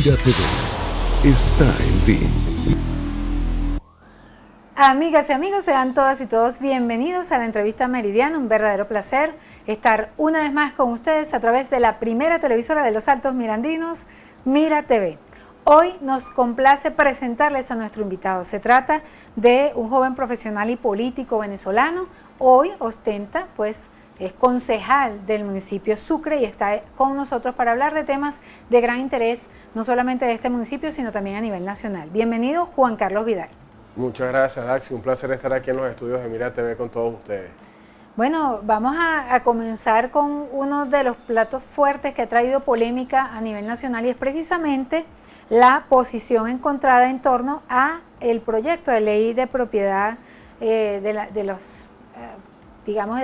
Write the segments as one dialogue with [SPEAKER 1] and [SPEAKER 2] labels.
[SPEAKER 1] Mira TV está en ti.
[SPEAKER 2] Amigas y amigos, sean todas y todos bienvenidos a la entrevista Meridiano. Un verdadero placer estar una vez más con ustedes a través de la primera televisora de los Altos Mirandinos, Mira TV. Hoy nos complace presentarles a nuestro invitado. Se trata de un joven profesional y político venezolano. Hoy ostenta, es concejal del municipio Sucre y está con nosotros para hablar de temas de gran interés, no solamente de este municipio, sino también a nivel nacional. Bienvenido, Juan Carlos Vidal.
[SPEAKER 3] Muchas gracias, Daxi. Un placer estar aquí en los estudios de Mira TV con todos ustedes.
[SPEAKER 2] Bueno, vamos a comenzar con uno de los platos fuertes que ha traído polémica a nivel nacional y es precisamente la posición encontrada en torno a el proyecto de ley de propiedad de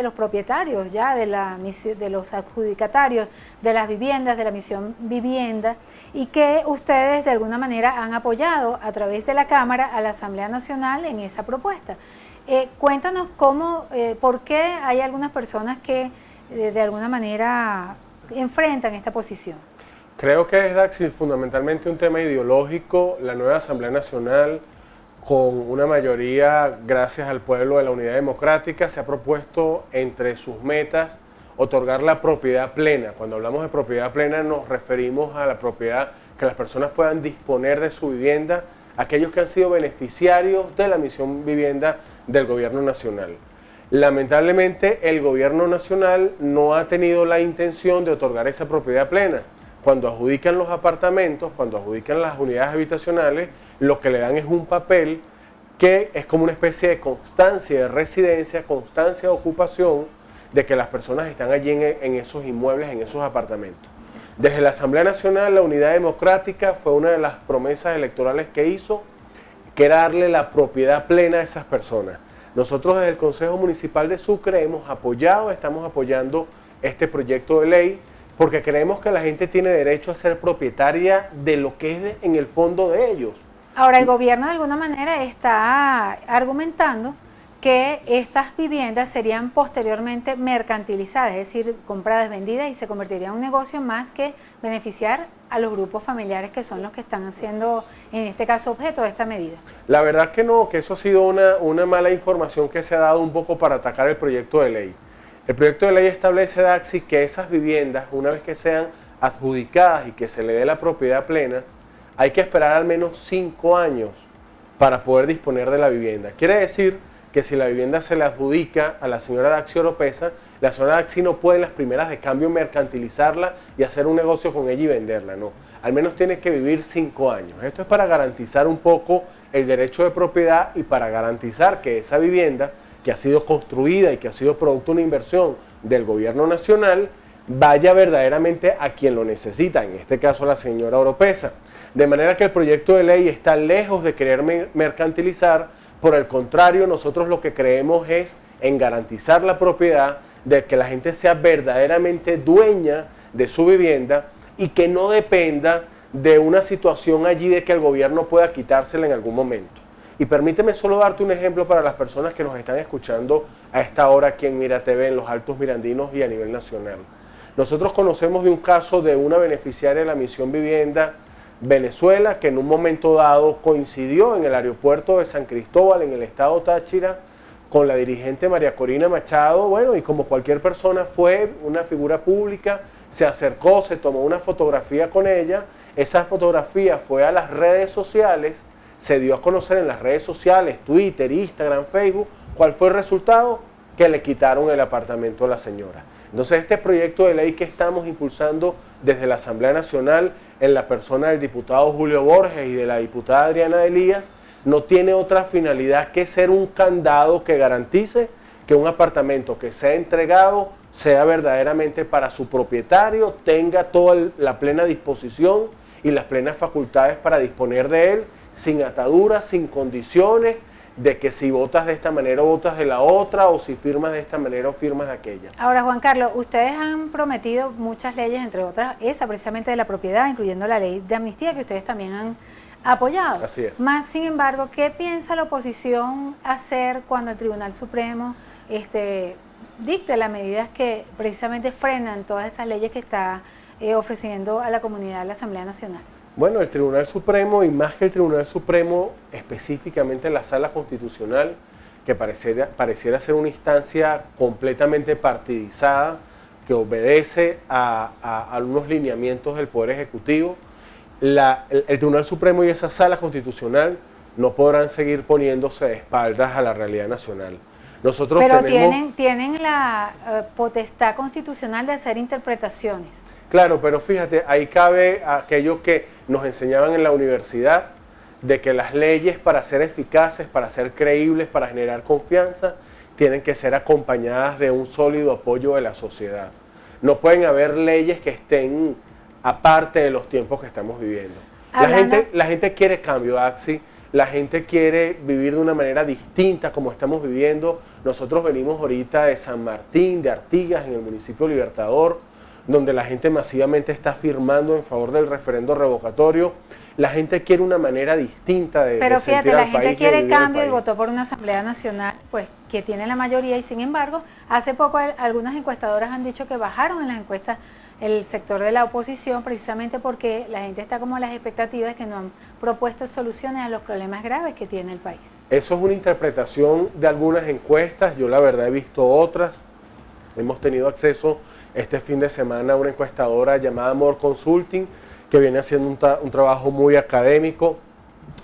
[SPEAKER 2] los propietarios, ya de los adjudicatarios de las viviendas, de la misión vivienda, y que ustedes de alguna manera han apoyado a través de la Cámara a la Asamblea Nacional en esa propuesta. Cuéntanos por qué hay algunas personas que de alguna manera enfrentan esta posición.
[SPEAKER 3] Creo que es, Daxi, fundamentalmente un tema ideológico. La nueva Asamblea Nacional, con una mayoría gracias al pueblo de la Unidad Democrática, se ha propuesto entre sus metas otorgar la propiedad plena. Cuando hablamos de propiedad plena nos referimos a la propiedad que las personas puedan disponer de su vivienda, aquellos que han sido beneficiarios de la misión vivienda del gobierno nacional. Lamentablemente el gobierno nacional no ha tenido la intención de otorgar esa propiedad plena. Cuando adjudican los apartamentos, cuando adjudican las unidades habitacionales, lo que le dan es un papel que es como una especie de constancia de residencia, constancia de ocupación, de que las personas están allí en esos inmuebles, en esos apartamentos. Desde la Asamblea Nacional, la Unidad Democrática fue una de las promesas electorales que hizo, que era darle la propiedad plena a esas personas. Nosotros desde el Consejo Municipal de Sucre estamos apoyando este proyecto de ley, porque creemos que la gente tiene derecho a ser propietaria de lo que es en el fondo de ellos.
[SPEAKER 2] Ahora, el gobierno de alguna manera está argumentando que estas viviendas serían posteriormente mercantilizadas, es decir, compradas, vendidas y se convertiría en un negocio más que beneficiar a los grupos familiares que son los que están siendo, en este caso, objeto de esta medida.
[SPEAKER 3] La verdad que no, que eso ha sido una mala información que se ha dado un poco para atacar el proyecto de ley. El proyecto de ley establece, Daxi, que esas viviendas, una vez que sean adjudicadas y que se le dé la propiedad plena, hay que esperar al menos 5 años para poder disponer de la vivienda. Quiere decir que si la vivienda se le adjudica a la señora Daxi Oropesa, la señora Daxi no puede en las primeras de cambio mercantilizarla y hacer un negocio con ella y venderla, no. Al menos tiene que vivir 5 años. Esto es para garantizar un poco el derecho de propiedad y para garantizar que esa vivienda que ha sido construida y que ha sido producto de una inversión del gobierno nacional, vaya verdaderamente a quien lo necesita, en este caso la señora Oropesa. De manera que el proyecto de ley está lejos de querer mercantilizar, por el contrario, nosotros lo que creemos es en garantizar la propiedad, de que la gente sea verdaderamente dueña de su vivienda y que no dependa de una situación allí de que el gobierno pueda quitársela en algún momento. Y permíteme solo darte un ejemplo para las personas que nos están escuchando a esta hora aquí en Mira TV, en los Altos Mirandinos y a nivel nacional. Nosotros conocemos de un caso de una beneficiaria de la Misión Vivienda Venezuela, que en un momento dado coincidió en el aeropuerto de San Cristóbal, en el estado Táchira, con la dirigente María Corina Machado. Bueno, y como cualquier persona fue una figura pública, se acercó, se tomó una fotografía con ella. Esa fotografía fue a las redes sociales, se dio a conocer en las redes sociales, Twitter, Instagram, Facebook. ¿Cuál fue el resultado? Que le quitaron el apartamento a la señora. Entonces este proyecto de ley que estamos impulsando desde la Asamblea Nacional, en la persona del diputado Julio Borges y de la diputada Adriana Elías, no tiene otra finalidad que ser un candado que garantice que un apartamento que sea entregado sea verdaderamente para su propietario, tenga toda la plena disposición y las plenas facultades para disponer de él, sin ataduras, sin condiciones, de que si votas de esta manera o votas de la otra, o si firmas de esta manera o firmas de aquella.
[SPEAKER 2] Ahora, Juan Carlos, ustedes han prometido muchas leyes, entre otras esa precisamente de la propiedad, incluyendo la ley de amnistía que ustedes también han apoyado.
[SPEAKER 3] Así es.
[SPEAKER 2] Más sin embargo, ¿qué piensa la oposición hacer cuando el Tribunal Supremo dicte las medidas que precisamente frenan todas esas leyes que está ofreciendo a la comunidad de la Asamblea Nacional?
[SPEAKER 3] Bueno, el Tribunal Supremo, y más que el Tribunal Supremo, específicamente la Sala Constitucional, que pareciera ser una instancia completamente partidizada, que obedece a unos lineamientos del Poder Ejecutivo, el Tribunal Supremo y esa Sala Constitucional no podrán seguir poniéndose de espaldas a la realidad nacional. Nosotros
[SPEAKER 2] Pero
[SPEAKER 3] tenemos,
[SPEAKER 2] tienen la potestad constitucional de hacer interpretaciones.
[SPEAKER 3] claro, pero fíjate, ahí cabe aquello que nos enseñaban en la universidad, de que las leyes, para ser eficaces, para ser creíbles, para generar confianza, tienen que ser acompañadas de un sólido apoyo de la sociedad. No pueden haber leyes que estén aparte de los tiempos que estamos viviendo. La gente quiere cambio, Axi. La gente quiere vivir de una manera distinta como estamos viviendo. Nosotros venimos ahorita de San Martín, de Artigas, en el municipio Libertador, donde la gente masivamente está firmando en favor del referendo revocatorio. La gente quiere una manera distinta de
[SPEAKER 2] Pero fíjate, la gente quiere cambio y
[SPEAKER 3] votó.
[SPEAKER 2] votó por una Asamblea Nacional, pues que tiene la mayoría, y sin embargo, hace poco algunas encuestadoras han dicho que bajaron en las encuestas el sector de la oposición, precisamente porque la gente está como a las expectativas, que no han propuesto soluciones a los problemas graves que tiene el país.
[SPEAKER 3] Eso es una interpretación de algunas encuestas, yo la verdad he visto otras. Hemos tenido acceso este fin de semana a una encuestadora llamada More Consulting, que viene haciendo un trabajo muy académico.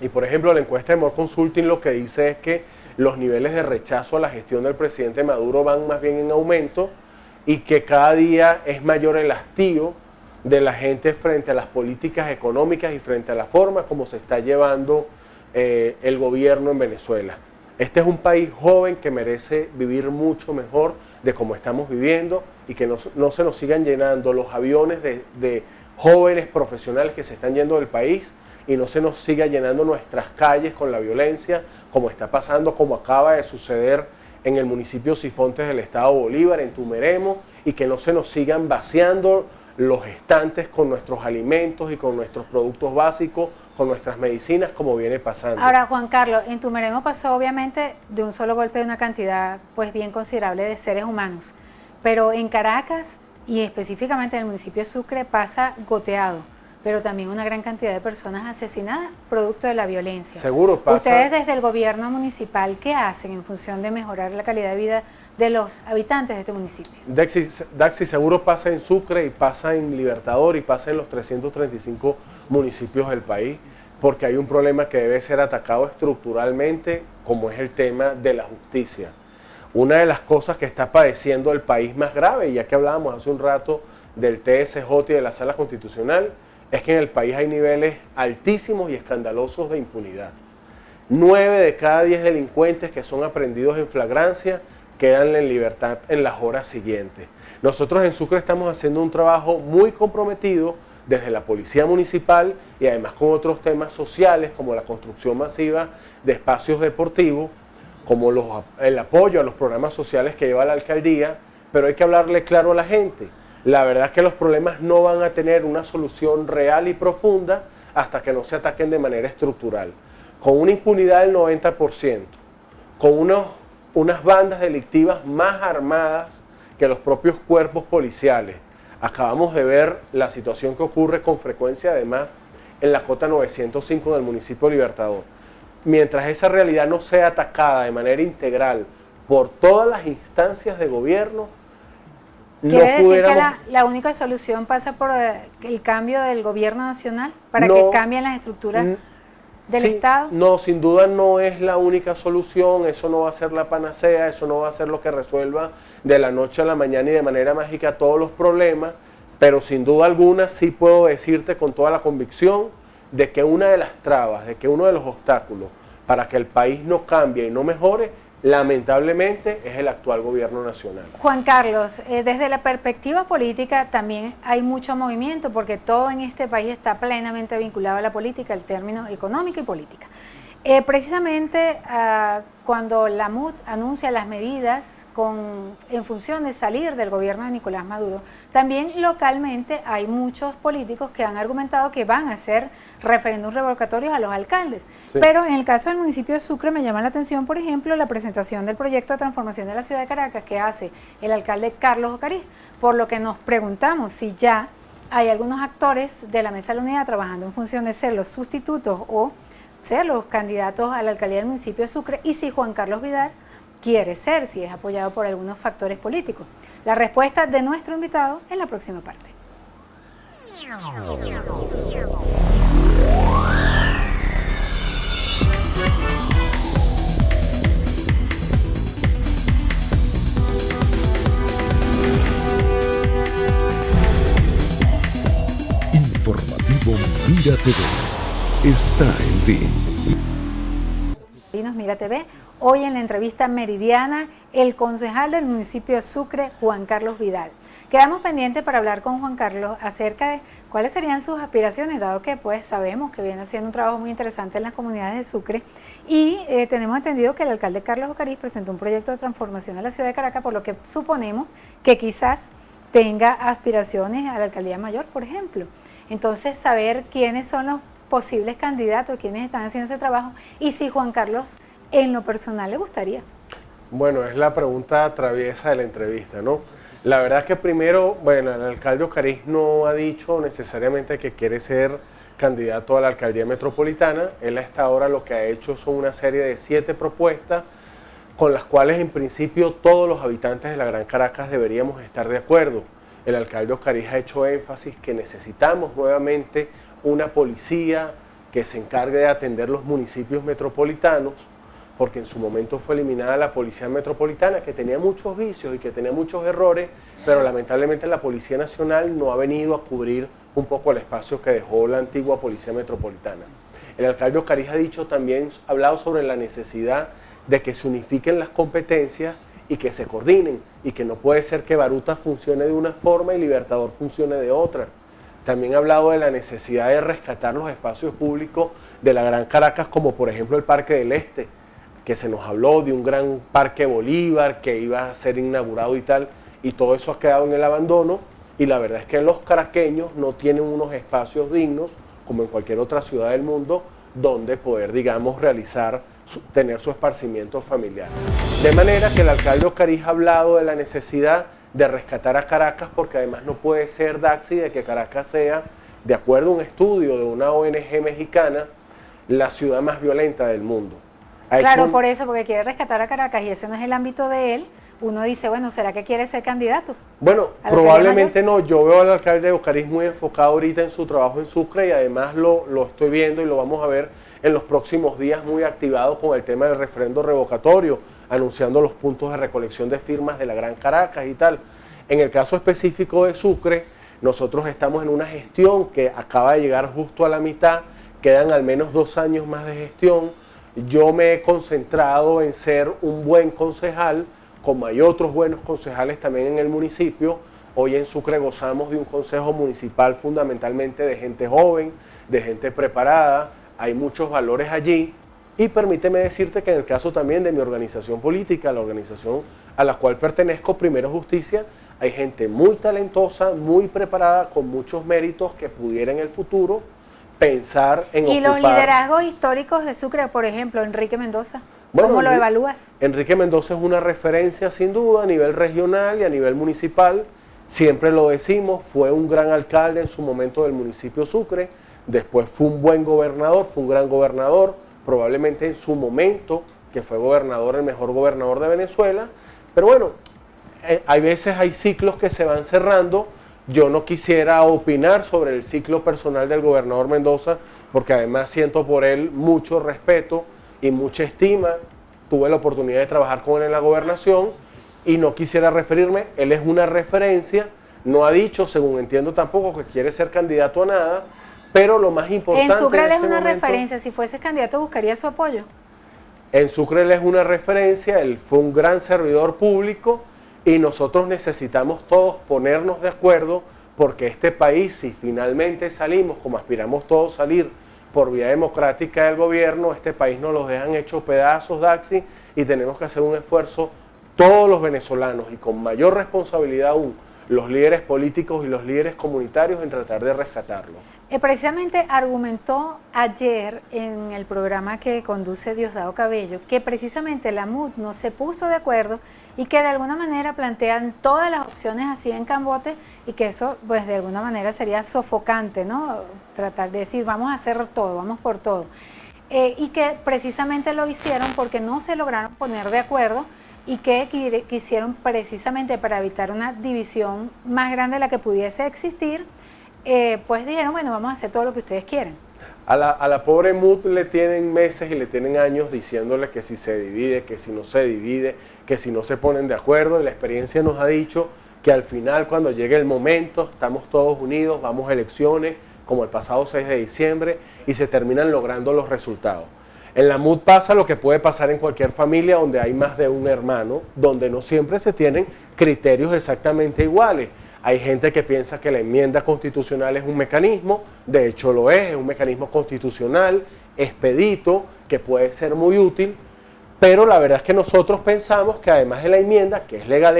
[SPEAKER 3] Y por ejemplo, la encuesta de More Consulting lo que dice es que los niveles de rechazo a la gestión del presidente Maduro van más bien en aumento, y que cada día es mayor el hastío de la gente frente a las políticas económicas y frente a la forma como se está llevando el gobierno en Venezuela. Este es un país joven que merece vivir mucho mejor de como estamos viviendo, y que no se nos sigan llenando los aviones de jóvenes profesionales que se están yendo del país, y no se nos siga llenando nuestras calles con la violencia, como está pasando, como acaba de suceder en el municipio Sifontes del estado Bolívar, en Tumeremo, y que no se nos sigan vaciando los estantes con nuestros alimentos y con nuestros productos básicos, con nuestras medicinas, como viene pasando.
[SPEAKER 2] Ahora, Juan Carlos, en Tumeremo pasó obviamente de un solo golpe de una cantidad pues bien considerable de seres humanos, pero en Caracas y específicamente en el municipio de Sucre pasa goteado, pero también una gran cantidad de personas asesinadas producto de la violencia.
[SPEAKER 3] Seguro pasa.
[SPEAKER 2] Ustedes desde el gobierno municipal, ¿qué hacen en función de mejorar la calidad de vida de los habitantes de este municipio?
[SPEAKER 3] Daxi, seguro pasa en Sucre y pasa en Libertador y pasa en los 335 municipios del país, porque hay un problema que debe ser atacado estructuralmente, como es el tema de la justicia. Una de las cosas que está padeciendo el país más grave, ya que hablábamos hace un rato del TSJ y de la Sala Constitucional, es que en el país hay niveles altísimos y escandalosos de impunidad. 9 de cada 10 delincuentes que son aprehendidos en flagrancia quedan en libertad en las horas siguientes. Nosotros en Sucre estamos haciendo un trabajo muy comprometido desde la Policía Municipal, y además con otros temas sociales como la construcción masiva de espacios deportivos, como el apoyo a los programas sociales que lleva la alcaldía, pero hay que hablarle claro a la gente. La verdad es que los problemas no van a tener una solución real y profunda hasta que no se ataquen de manera estructural. Con una impunidad del 90%, con unas bandas delictivas más armadas que los propios cuerpos policiales. Acabamos de ver la situación que ocurre con frecuencia además en la cota 905 del municipio Libertador. Mientras esa realidad no sea atacada de manera integral por todas las instancias de gobierno,
[SPEAKER 2] ¿Quiere decir que la única solución pasa por el cambio del gobierno nacional para que cambien las estructuras del Estado?
[SPEAKER 3] No, sin duda no es la única solución, eso no va a ser la panacea, eso no va a ser lo que resuelva de la noche a la mañana y de manera mágica todos los problemas, pero sin duda alguna sí puedo decirte con toda la convicción de que una de las trabas, de que uno de los obstáculos para que el país no cambie y no mejore, lamentablemente es el actual gobierno nacional.
[SPEAKER 2] Juan Carlos, desde la perspectiva política también hay mucho movimiento, porque todo en este país está plenamente vinculado a la política, el término económica y política. Precisamente cuando la MUD anuncia las medidas en función de salir del gobierno de Nicolás Maduro, también localmente hay muchos políticos que han argumentado que van a hacer referéndum revocatorios a los alcaldes. Sí. Pero en el caso del municipio de Sucre me llama la atención, por ejemplo, la presentación del proyecto de transformación de la ciudad de Caracas que hace el alcalde Carlos Ocariz, por lo que nos preguntamos si ya hay algunos actores de la Mesa de la Unidad trabajando en función de ser los sustitutos o ser los candidatos a la alcaldía del municipio de Sucre, y si Juan Carlos Vidal quiere ser, si es apoyado por algunos factores políticos. La respuesta de nuestro invitado en la próxima parte.
[SPEAKER 1] Informativo Mira TV está en ti.
[SPEAKER 2] Mira TV, hoy en la entrevista meridiana, el concejal del municipio de Sucre, Juan Carlos Vidal. Quedamos pendientes para hablar con Juan Carlos acerca de cuáles serían sus aspiraciones, dado que pues sabemos que viene haciendo un trabajo muy interesante en las comunidades de Sucre, y tenemos entendido que el alcalde Carlos Ocariz presentó un proyecto de transformación de la ciudad de Caracas, por lo que suponemos que quizás tenga aspiraciones a la alcaldía mayor, por ejemplo. Entonces, saber quiénes son los posibles candidatos, quiénes están haciendo ese trabajo, y si Juan Carlos en lo personal le gustaría.
[SPEAKER 3] Bueno, es la pregunta traviesa de la entrevista, ¿no? La verdad es que primero, bueno, el alcalde Ocariz no ha dicho necesariamente que quiere ser candidato a la alcaldía metropolitana. Él hasta ahora lo que ha hecho son una serie de 7 propuestas con las cuales en principio todos los habitantes de la Gran Caracas deberíamos estar de acuerdo. El alcalde Ocariz ha hecho énfasis que necesitamos nuevamente una policía que se encargue de atender los municipios metropolitanos, porque en su momento fue eliminada la Policía Metropolitana, que tenía muchos vicios y que tenía muchos errores, pero lamentablemente la Policía Nacional no ha venido a cubrir un poco el espacio que dejó la antigua Policía Metropolitana. El alcalde Ocariz ha dicho también, ha hablado sobre la necesidad de que se unifiquen las competencias y que se coordinen, y que no puede ser que Baruta funcione de una forma y Libertador funcione de otra. También ha hablado de la necesidad de rescatar los espacios públicos de la Gran Caracas, como por ejemplo el Parque del Este, que se nos habló de un gran Parque Bolívar que iba a ser inaugurado y tal, y todo eso ha quedado en el abandono, y la verdad es que los caraqueños no tienen unos espacios dignos, como en cualquier otra ciudad del mundo, donde poder, digamos, tener su esparcimiento familiar. De manera que el alcalde Ocariz ha hablado de la necesidad de rescatar a Caracas, porque además no puede ser, Daxi, de que Caracas sea, de acuerdo a un estudio de una ONG mexicana, la ciudad más violenta del mundo.
[SPEAKER 2] Claro, por eso, porque quiere rescatar a Caracas y ese no es el ámbito de él. Uno dice, bueno, ¿será que quiere ser candidato?
[SPEAKER 3] Bueno, probablemente no. Yo veo al alcalde Ocariz muy enfocado ahorita en su trabajo en Sucre, y además lo estoy viendo y lo vamos a ver en los próximos días muy activado con el tema del referendo revocatorio, anunciando los puntos de recolección de firmas de la Gran Caracas y tal. En el caso específico de Sucre, nosotros estamos en una gestión que acaba de llegar justo a la mitad, quedan al menos 2 años más de gestión. Yo me he concentrado en ser un buen concejal, como hay otros buenos concejales también en el municipio. Hoy en Sucre gozamos de un consejo municipal fundamentalmente de gente joven, de gente preparada, hay muchos valores allí, y permíteme decirte que en el caso también de mi organización política, la organización a la cual pertenezco, Primero Justicia, hay gente muy talentosa, muy preparada, con muchos méritos que pudiera en el futuro pensar en ocupar.
[SPEAKER 2] ¿Y los liderazgos históricos de Sucre, por ejemplo, Enrique Mendoza?
[SPEAKER 3] Bueno,
[SPEAKER 2] ¿Cómo lo evalúas?
[SPEAKER 3] Enrique Mendoza es una referencia sin duda a nivel regional y a nivel municipal. Siempre lo decimos, fue un gran alcalde en su momento del municipio Sucre, después fue un buen gobernador, fue un gran gobernador, probablemente en su momento, que fue gobernador, el mejor gobernador de Venezuela. Pero bueno, hay veces hay ciclos que se van cerrando. Yo no quisiera opinar sobre el ciclo personal del gobernador Mendoza, porque además siento por él mucho respeto y mucha estima. Tuve la oportunidad de trabajar con él en la gobernación y no quisiera referirme. Él es una referencia, no ha dicho, según entiendo tampoco, que quiere ser candidato a nada, pero lo más importante
[SPEAKER 2] en Sucre él es una
[SPEAKER 3] momento,
[SPEAKER 2] referencia. Si fuese candidato, ¿buscaría su apoyo?
[SPEAKER 3] En Sucre él es una referencia, él fue un gran servidor público, y nosotros necesitamos todos ponernos de acuerdo, porque este país, si finalmente salimos, como aspiramos todos salir, por vía democrática del gobierno, este país nos lo dejan hecho pedazos, Daxi, y tenemos que hacer un esfuerzo todos los venezolanos, y con mayor responsabilidad aún, los líderes políticos y los líderes comunitarios, en tratar de rescatarlo.
[SPEAKER 2] Precisamente argumentó ayer en el programa que conduce Diosdado Cabello que precisamente la MUD no se puso de acuerdo y que de alguna manera plantean todas las opciones así en cambote y que eso pues de alguna manera sería sofocante, ¿no? Tratar de decir vamos a hacer todo, vamos por todo. Y que precisamente lo hicieron porque no se lograron poner de acuerdo y que quisieron precisamente para evitar una división más grande de la que pudiese existir, pues dijeron, bueno, vamos a hacer todo lo que ustedes quieren.
[SPEAKER 3] A la pobre MUD le tienen meses y le tienen años diciéndole que si se divide, que si no se divide, que si no se ponen de acuerdo, y la experiencia nos ha dicho que al final cuando llegue el momento, estamos todos unidos, vamos a elecciones, como el pasado 6 de diciembre, y se terminan logrando los resultados. En la MUD pasa lo que puede pasar en cualquier familia donde hay más de un hermano, donde no siempre se tienen criterios exactamente iguales. Hay gente que piensa que la enmienda constitucional es un mecanismo, de hecho lo es un mecanismo constitucional, expedito, que puede ser muy útil, pero la verdad es que nosotros pensamos que además de la enmienda, que es legal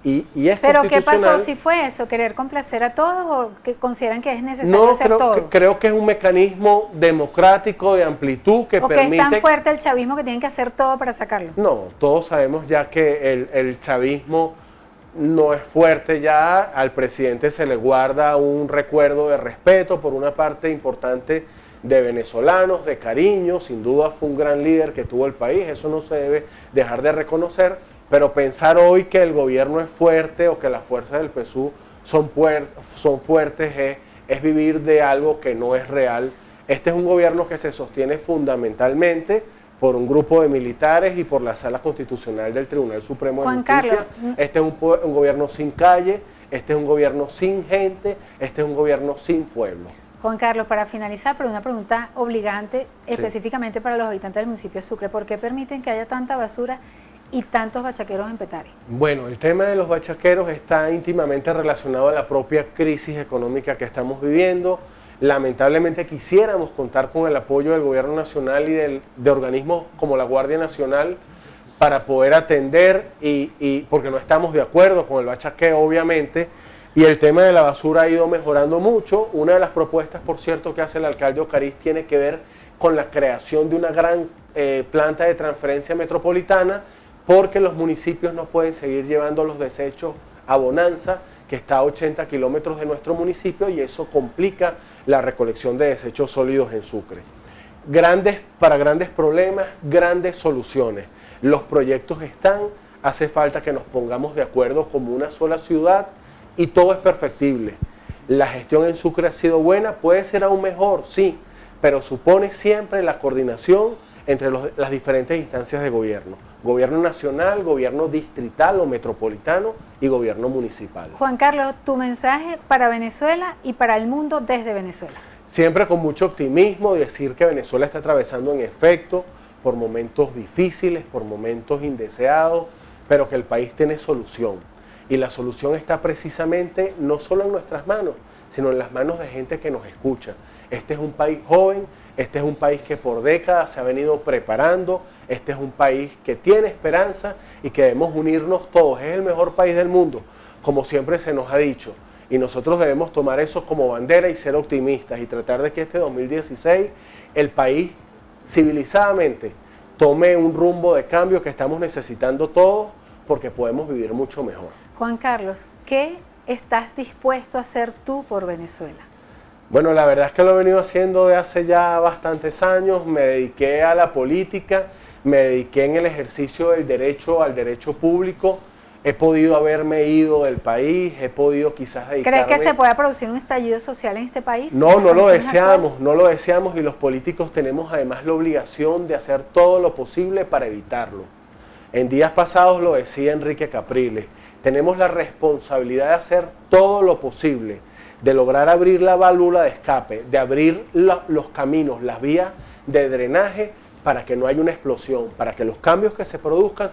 [SPEAKER 3] y es
[SPEAKER 2] ¿Pero
[SPEAKER 3] constitucional...
[SPEAKER 2] qué pasó si fue eso? ¿Querer complacer a todos o que consideran que es necesario hacer todo?
[SPEAKER 3] Creo que es un mecanismo democrático de amplitud que permite...
[SPEAKER 2] ¿O que es tan fuerte el chavismo que tienen que hacer todo para sacarlo?
[SPEAKER 3] No, todos sabemos ya que el chavismo no es fuerte ya, al presidente se le guarda un recuerdo de respeto por una parte importante de venezolanos, de cariño, sin duda fue un gran líder que tuvo el país, eso no se debe dejar de reconocer, pero pensar hoy que el gobierno es fuerte o que las fuerzas del PSUV son fuertes es vivir de algo que no es real. Este es un gobierno que se sostiene fundamentalmente por un grupo de militares y por la Sala Constitucional del Tribunal Supremo de Justicia. Este es un gobierno sin calle, este es un gobierno sin gente, este es un gobierno sin pueblo.
[SPEAKER 2] Juan Carlos, para finalizar, pero una pregunta obligante específicamente para los habitantes del municipio de Sucre, ¿por qué permiten que haya tanta basura y tantos bachaqueros en Petare?
[SPEAKER 3] Bueno, el tema de los bachaqueros está íntimamente relacionado a la propia crisis económica que estamos viviendo. Lamentablemente quisiéramos contar con el apoyo del gobierno nacional y de organismos como la Guardia Nacional para poder atender, y porque no estamos de acuerdo con el bachaqueo, obviamente, y el tema de la basura ha ido mejorando mucho. Una de las propuestas, por cierto, que hace el alcalde Ocariz tiene que ver con la creación de una gran planta de transferencia metropolitana, porque los municipios no pueden seguir llevando los desechos a Bonanza, que está a 80 kilómetros de nuestro municipio, y eso complica la recolección de desechos sólidos en Sucre. Para grandes problemas, grandes soluciones. Los proyectos están, hace falta que nos pongamos de acuerdo como una sola ciudad y todo es perfectible. La gestión en Sucre ha sido buena, puede ser aún mejor, sí, pero supone siempre la coordinación entre las diferentes instancias de gobierno. Gobierno nacional, gobierno distrital o metropolitano y gobierno municipal.
[SPEAKER 2] Juan Carlos, tu mensaje para Venezuela y para el mundo desde Venezuela.
[SPEAKER 3] Siempre con mucho optimismo, decir que Venezuela está atravesando en efecto por momentos difíciles, por momentos indeseados, pero que el país tiene solución. Y la solución está precisamente no solo en nuestras manos, sino en las manos de gente que nos escucha. Este es un país joven, este es un país que por décadas se ha venido preparando, este es un país que tiene esperanza y que debemos unirnos todos. Es el mejor país del mundo, como siempre se nos ha dicho. Y nosotros debemos tomar eso como bandera y ser optimistas y tratar de que este 2016 el país civilizadamente tome un rumbo de cambio que estamos necesitando todos, porque podemos vivir mucho mejor.
[SPEAKER 2] Juan Carlos, ¿qué estás dispuesto a hacer tú por Venezuela?
[SPEAKER 3] Bueno, la verdad es que lo he venido haciendo de hace ya bastantes años. Me dediqué a la política, me dediqué en el ejercicio del derecho al derecho público. He podido haberme ido del país, he podido quizás dedicarme...
[SPEAKER 2] ¿Crees que se pueda producir un estallido social en este país?
[SPEAKER 3] No lo deseamos, y los políticos tenemos además la obligación de hacer todo lo posible para evitarlo. En días pasados lo decía Enrique Capriles, tenemos la responsabilidad de hacer todo lo posible, de lograr abrir la válvula de escape, de abrir los caminos, las vías de drenaje para que no haya una explosión, para que los cambios que se produzcan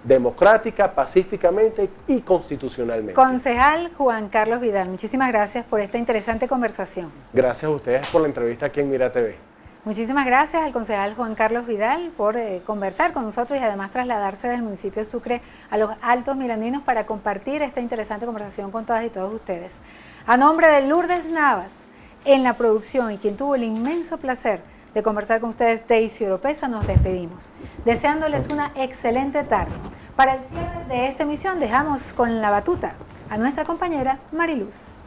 [SPEAKER 3] democrática, pacíficamente y constitucionalmente.
[SPEAKER 2] Concejal Juan Carlos Vidal, muchísimas gracias por esta interesante conversación.
[SPEAKER 3] Gracias a ustedes por la entrevista aquí en Mira TV.
[SPEAKER 2] Muchísimas gracias al concejal Juan Carlos Vidal por conversar con nosotros y además trasladarse del municipio de Sucre a los Altos Mirandinos para compartir esta interesante conversación con todas y todos ustedes. A nombre de Lourdes Navas, en la producción, y quien tuvo el inmenso placer de conversar con ustedes, Daisy Oropesa, nos despedimos, deseándoles una excelente tarde. Para el cierre de esta emisión dejamos con la batuta a nuestra compañera Mariluz.